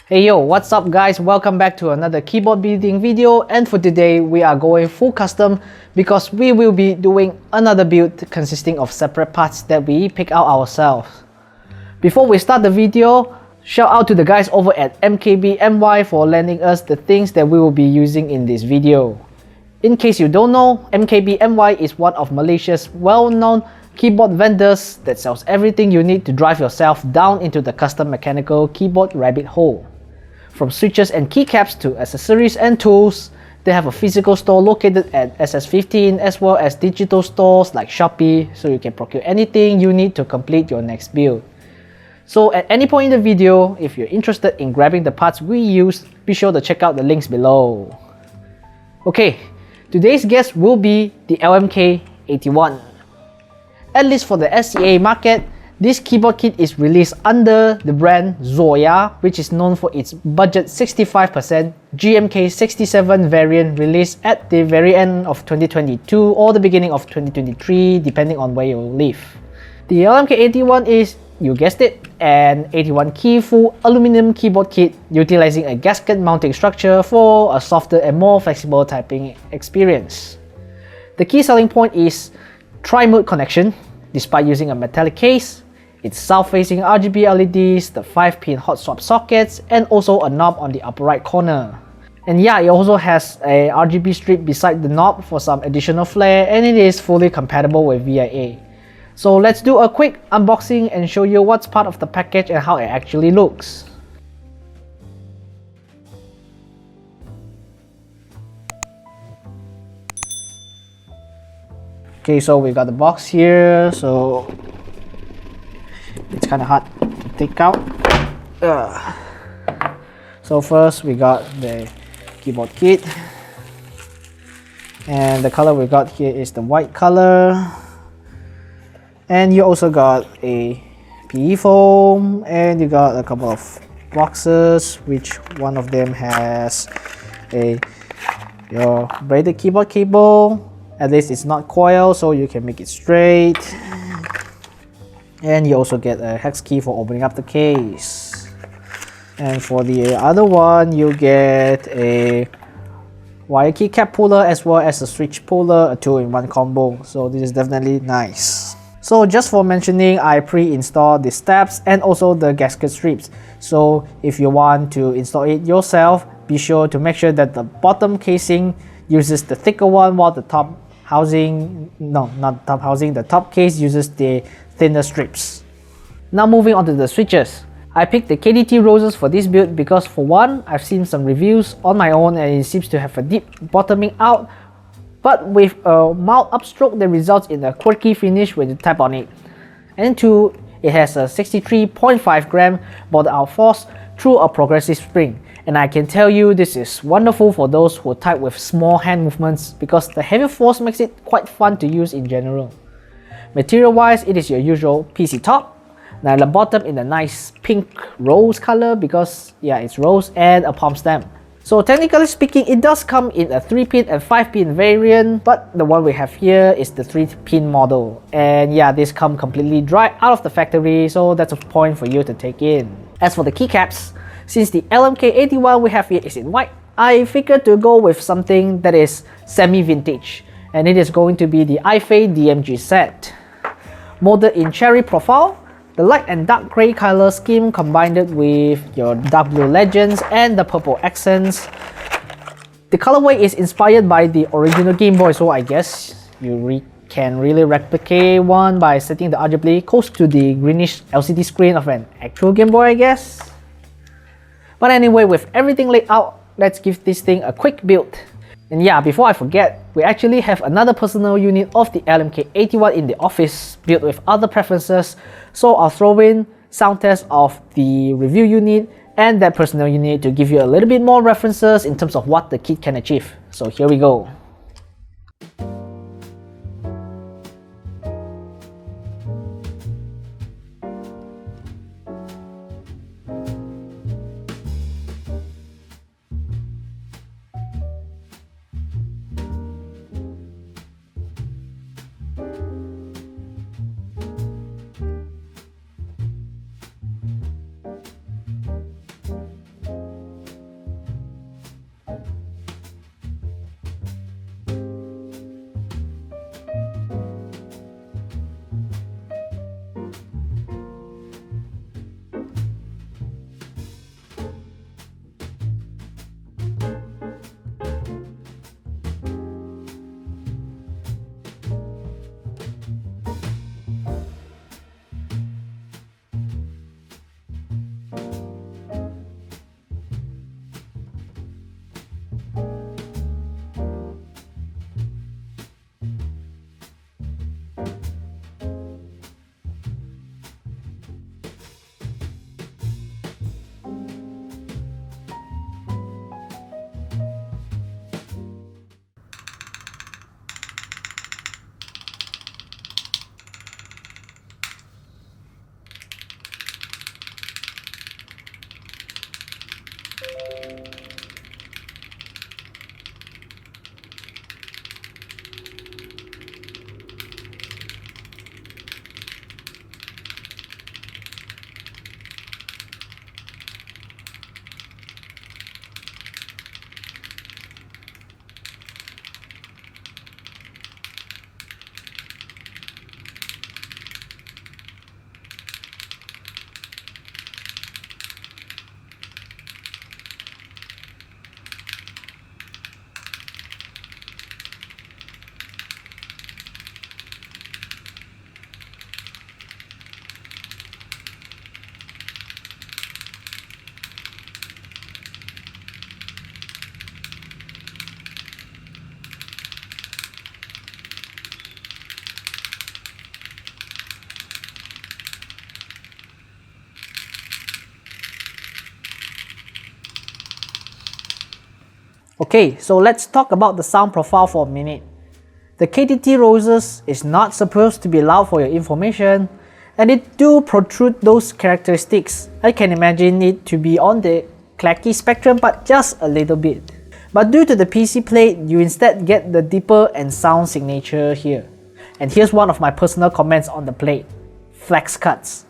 Hey yo, what's up guys? Welcome back to another keyboard building video, and for today we are going full custom because we will be doing another build consisting of separate parts that we pick out ourselves. Before we start the video, shout out to the guys over at MKBMY for lending us the things that we will be using in this video. In case you don't know, MKBMY is one of Malaysia's well-known keyboard vendors that sells everything you need to drive yourself down into the custom mechanical keyboard rabbit hole. From switches and keycaps to accessories and tools, they have a physical store located at SS15 as well as digital stores like Shopee, so you can procure anything you need to complete your next build. So at any point in the video, if you're interested in grabbing the parts we use, be sure to check out the links below. Okay, today's guest will be the LMK81. At least for the SCA market, this keyboard kit is released under the brand Zuoya, which is known for its budget 65% GMK67 variant released at the very end of 2022 or the beginning of 2023 depending on where you live. The LMK81 is, you guessed it, an 81 key full aluminum keyboard kit utilizing a gasket mounting structure for a softer and more flexible typing experience. The key selling point is tri-mode connection. Despite using a metallic case, its south-facing RGB LEDs, the 5-pin hot swap sockets, and also a knob on the upper right corner. And yeah, it also has a RGB strip beside the knob for some additional flair, and it is fully compatible with VIA. So let's do a quick unboxing and show you what's part of the package and how it actually looks. Okay, so we got the box here, so it's kind of hard to take out. So first we got the keyboard kit, and the color we got here is the white color, and you also got a PE foam, and you got a couple of boxes, which one of them has your braided keyboard cable. At least it's not coil, so you can make it straight. And you also get a hex key for opening up the case. And for the other one, you get a wire keycap puller as well as a switch puller, a 2-in-1 combo. So this is definitely nice. So just for mentioning, I pre-installed the steps and also the gasket strips. So if you want to install it yourself, be sure to make sure that the bottom casing uses the thicker one while the top housing, no, not top housing, the top case uses the thinner strips. Now moving on to the switches. I picked the KDT roses for this build because for one, I've seen some reviews on my own and it seems to have a deep bottoming out, but with a mild upstroke that results in a quirky finish when you tap on it. And two, it has a 63.5 gram border out force through a progressive spring. And I can tell you this is wonderful for those who type with small hand movements because the heavy force makes it quite fun to use in general. Material wise, it is your usual PC top, nylon bottom in a nice pink rose color because yeah, it's rose, and a palm stem. So technically speaking, it does come in a 3-pin and 5-pin variant, but the one we have here is the 3-pin model. And yeah, this come completely dry out of the factory, so that's a point for you to take in. As for the keycaps, since the LMK81 we have here is in white, I figured to go with something that is semi-vintage, and it is going to be the i.a. DMG set. Molded in cherry profile, the light and dark grey color scheme combined with your dark blue legends and the purple accents. The colorway is inspired by the original Game Boy, so I guess you can really replicate one by setting the RGB close to the greenish LCD screen of an actual Game Boy, I guess. But anyway, with everything laid out, let's give this thing a quick build. And yeah, before I forget, we actually have another personal unit of the LMK81 in the office built with other preferences, so I'll throw in sound test of the review unit and that personal unit to give you a little bit more references in terms of what the kit can achieve. So here we go. Okay, so let's talk about the sound profile for a minute. The KTT roses is not supposed to be loud for your information, and it do protrude those characteristics. I can imagine it to be on the clacky spectrum, but just a little bit. But due to the PC plate, you instead get the deeper and sound signature here. And here's one of my personal comments on the plate: flex cuts.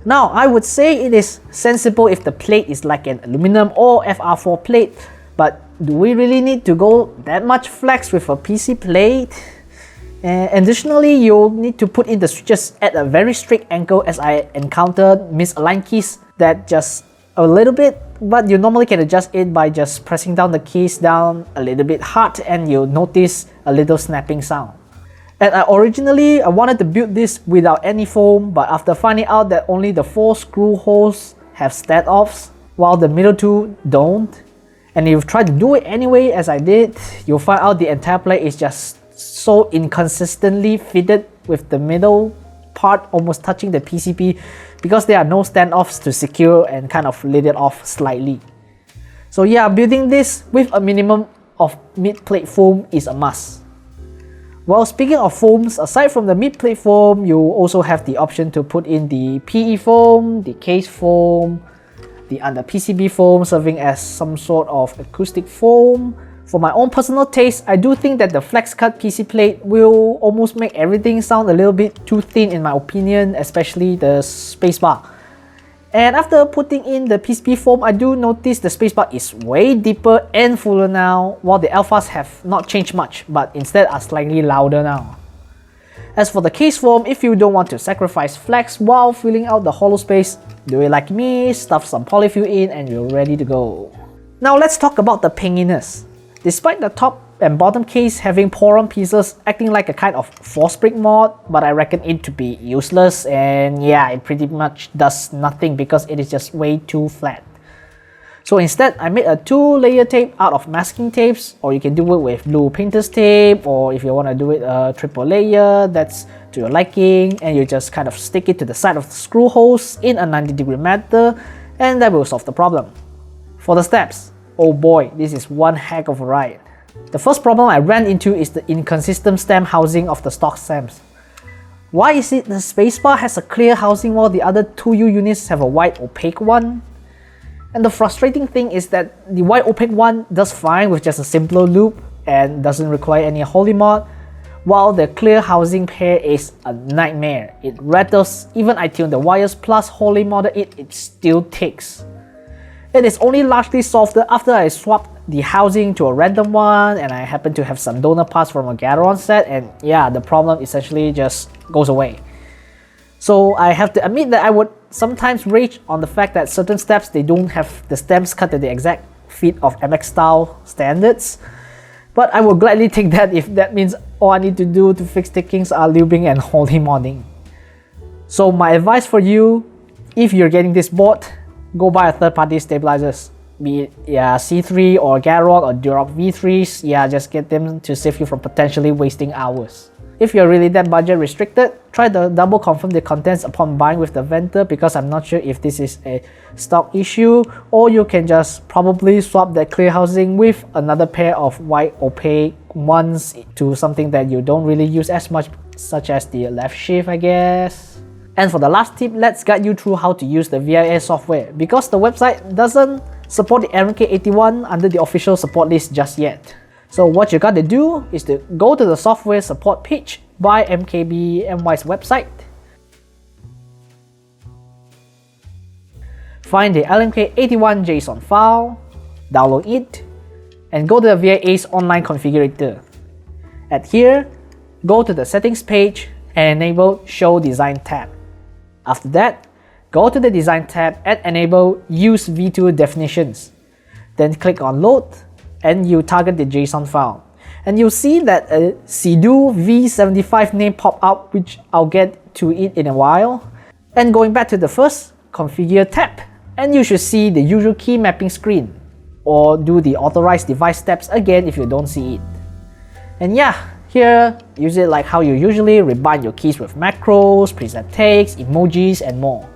Now, I would say it is sensible if the plate is like an aluminum or FR4 plate, but do we really need to go that much flex with a PC plate? And additionally, you'll need to put in the switches at a very strict angle, as I encountered misaligned keys that just a little bit, but you normally can adjust it by just pressing down the keys down a little bit hard and you'll notice a little snapping sound. And I wanted to build this without any foam, but after finding out that only the 4 screw holes have stand-offs, while the middle 2 don't, and if you try to do it anyway as I did, you'll find out the entire plate is just so inconsistently fitted with the middle part almost touching the PCB because there are no standoffs to secure and kind of lead it off slightly. So yeah, building this with a minimum of mid-plate foam is a must. Well, speaking of foams, aside from the mid-plate foam, you also have the option to put in the PE foam, the case foam, the under PCB foam serving as some sort of acoustic foam. For my own personal taste, I do think that the flex cut PC plate will almost make everything sound a little bit too thin in my opinion, especially the spacebar. And after putting in the PCB foam, I do notice the spacebar is way deeper and fuller now, while the alphas have not changed much, but instead are slightly louder now. As for the case foam, if you don't want to sacrifice flex while filling out the hollow space, do it like me, stuff some polyfill in and you're ready to go. Now let's talk about the pinginess. Despite the top and bottom case having pour-on pieces acting like a kind of force brick mod, but I reckon it to be useless, and yeah, it pretty much does nothing because it is just way too flat. So instead, I made a 2-layer tape out of masking tapes, or you can do it with blue painter's tape, or if you want to do it a triple layer, that's to your liking, and you just kind of stick it to the side of the screw holes in a 90-degree manner, and that will solve the problem. For the steps, oh boy, this is one heck of a ride. The first problem I ran into is the inconsistent stem housing of the stock stems. Why is it the spacebar has a clear housing while the other 2U units have a white opaque one? And the frustrating thing is that the white opaque one does fine with just a simpler loop and doesn't require any holy mod, while the clear housing pair is a nightmare. It rattles, even I tune the wires plus holy mod it still ticks. It is only largely solved after I swapped the housing to a random one, and I happen to have some donor parts from a Gateron set, and yeah, the problem essentially just goes away. So I have to admit that I would sometimes rage on the fact that certain steps they don't have the stems cut to the exact fit of MX style standards, but I will gladly take that if that means all I need to do to fix tickings are lubing and holy modding. So my advice for you, if you're getting this board, go buy a third-party stabilizers, be it C3 or Gateron or Duroc V3s. Yeah, just get them to save you from potentially wasting hours. If you're really that budget restricted, try to double confirm the contents upon buying with the vendor, because I'm not sure if this is a stock issue, or you can just probably swap that clear housing with another pair of white opaque ones to something that you don't really use as much, such as the left shift, I guess. And for the last tip, let's guide you through how to use the VIA software, because the website doesn't support the LMK81 under the official support list just yet. So what you gotta do is to go to the software support page by MKBMY's website, find the LMK81 JSON file, download it, and go to the VIA's online configurator. At here, go to the settings page and enable Show Design tab. After that, go to the Design tab and enable Use V2 Definitions. Then click on Load, and you target the JSON file. And you'll see that a Cidoo v75 name pop up, which I'll get to it in a while. And going back to the first, Configure tab, and you should see the usual key mapping screen, or do the authorized device steps again if you don't see it. And yeah, here, use it like how you usually rebind your keys with macros, preset takes, emojis, and more.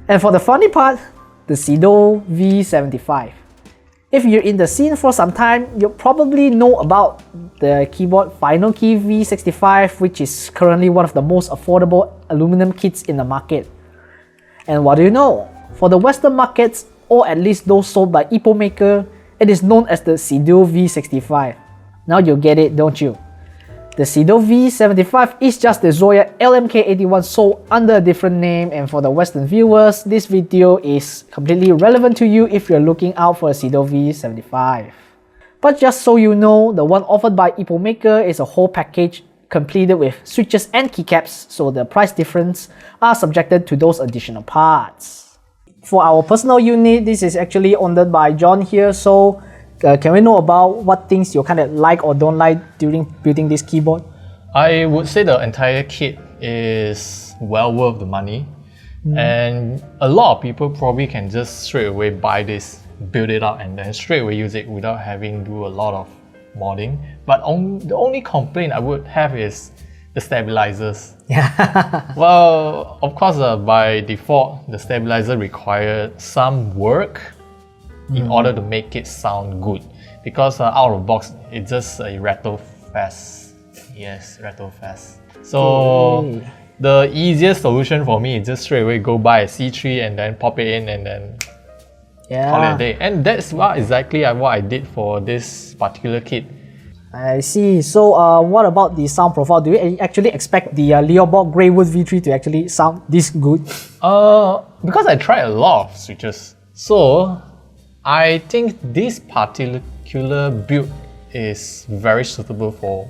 And for the funny part, the Cidoo v75. If you're in the scene for some time, you probably know about the keyboard Final Key V65, which is currently one of the most affordable aluminum kits in the market. And what do you know? For the Western markets, or at least those sold by Ipoh maker, it is known as the Cidoo V65. Now you get it, don't you? The Cidoo V75 is just the Zuoya LMK81 sold under a different name, and for the Western viewers, this video is completely relevant to you if you're looking out for a Cidoo V75. But just so you know, the one offered by Ipoh maker is a whole package completed with switches and keycaps, so the price difference are subjected to those additional parts. For our personal unit, this is actually owned by John here, so can we know about what things you kind of like or don't like during building this keyboard? I would say the entire kit is well worth the money, and a lot of people probably can just straight away buy this, build it up, and then straight away use it without having to do a lot of modding. But the only complaint I would have is the stabilizers. Yeah. Well, of course, by default, the stabilizer required some work in order to make it sound good, because out of box it's just a rattle fast. Yes, rattle fast. So the easiest solution for me is just straight away go buy a C3 and then pop it in and then call it a day. And that's exactly what I did for this particular kit. I see. So what about the sound profile? Do you actually expect the Leopold Greywood V3 to actually sound this good? Because I tried a lot of switches, so I think this particular build is very suitable for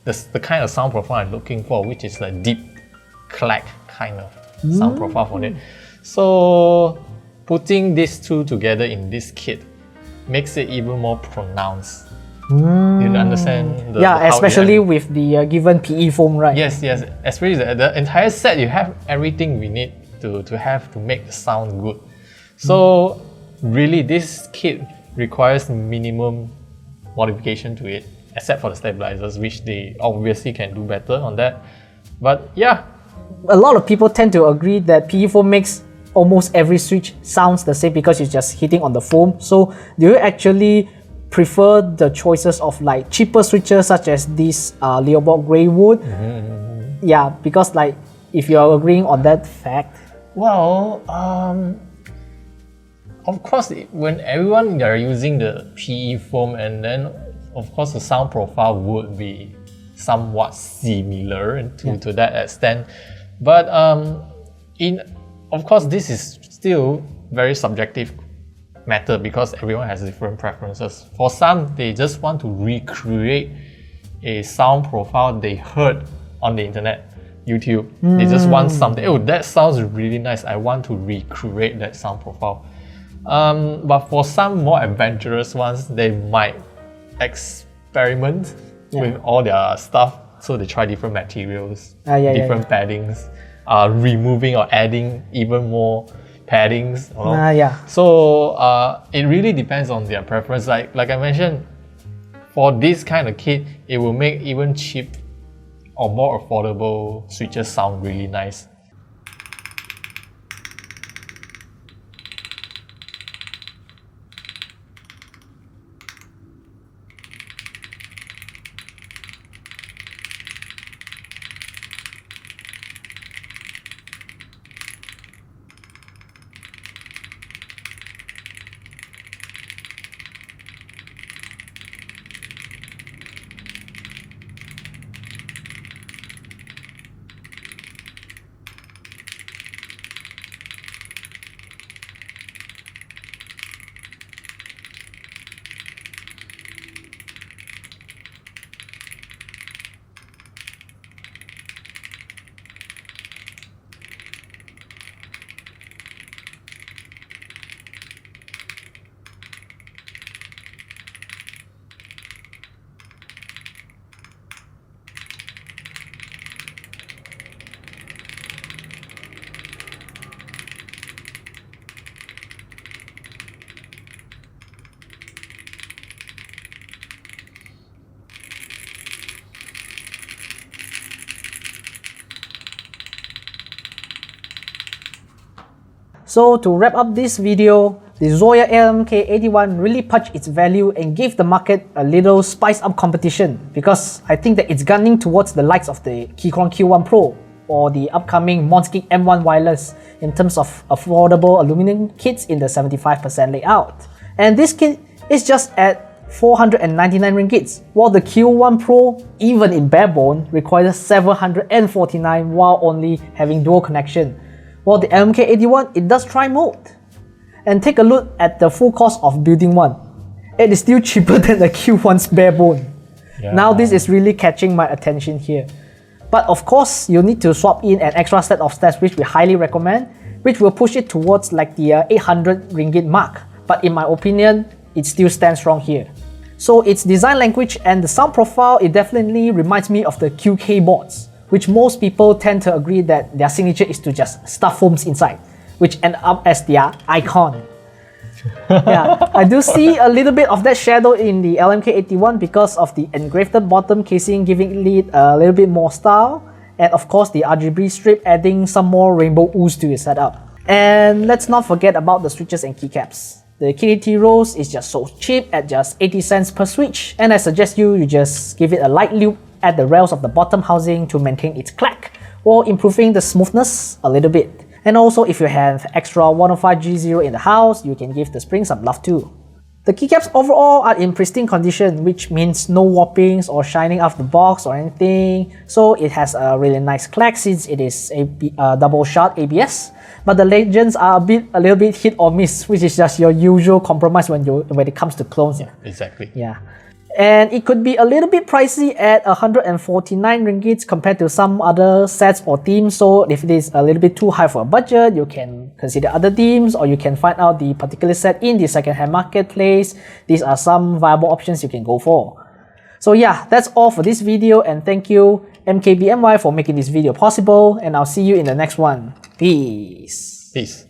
the kind of sound profile I'm looking for, which is a deep clack kind of sound profile for it. So putting these two together in this kit makes it even more pronounced. You understand? Especially with the given PE foam, right? Yes, especially the entire set, you have everything we need to make the sound good. So really, this kit requires minimum modification to it, except for the stabilizers, which they obviously can do better on that. But yeah, a lot of people tend to agree that PE foam makes almost every switch sounds the same because it's just hitting on the foam. So do you actually prefer the choices of like cheaper switches such as this Leopold Greywood? Yeah, because like if you're agreeing on that fact. Well, of course, when everyone are using the PE foam, and then of course the sound profile would be somewhat similar to that extent. But of course, this is still very subjective matter because everyone has different preferences. For some, they just want to recreate a sound profile they heard on the internet, YouTube. They just want something, oh, that sounds really nice, I want to recreate that sound profile. But for some more adventurous ones, they might experiment with all their stuff. So they try different materials, different paddings, removing or adding even more paddings. So it really depends on their preference. Like I mentioned, for this kind of kit, it will make even cheap or more affordable switches sound really nice. So to wrap up this video, the Zuoya LMK81 really punched its value and gave the market a little spice up competition, because I think that it's gunning towards the likes of the Keychron Q1 Pro or the upcoming Monskey M1 wireless in terms of affordable aluminum kits in the 75% layout. And this kit is just at 499 ringgits, while the Q1 Pro, even in bare bone, requires 749 while only having dual connection. While the LMK81, it does tri-mode. And take a look at the full cost of building one. It is still cheaper than the Q1's bare bone. Yeah. Now this is really catching my attention here. But of course, you need to swap in an extra set of stats, which we highly recommend, which will push it towards like the 800 ringgit mark. But in my opinion, it still stands strong here. So its design language and the sound profile, it definitely reminds me of the QK boards, which most people tend to agree that their signature is to just stuff foams inside, which end up as their icon. Yeah, I do see a little bit of that shadow in the LMK81 because of the engraved bottom casing giving it a little bit more style, and of course the RGB strip adding some more rainbow ooze to its setup. And let's not forget about the switches and keycaps. The KDT Rose is just so cheap at just 80 cents per switch, and I suggest you just give it a light loop at the rails of the bottom housing to maintain its clack, while improving the smoothness a little bit. And also, if you have extra 105G0 in the house, you can give the spring some love too. The keycaps overall are in pristine condition, which means no warpings or shining off the box or anything. So it has a really nice clack since it is a double shot ABS. But the legends are a little bit hit or miss, which is just your usual compromise when it comes to clones. Yeah, exactly. Yeah. And it could be a little bit pricey at 149 ringgits compared to some other sets or themes. So if it is a little bit too high for a budget, you can consider other themes, or you can find out the particular set in the secondhand marketplace. These are some viable options you can go for. So yeah, that's all for this video, and thank you MKBMY for making this video possible, and I'll see you in the next one. Peace. Peace.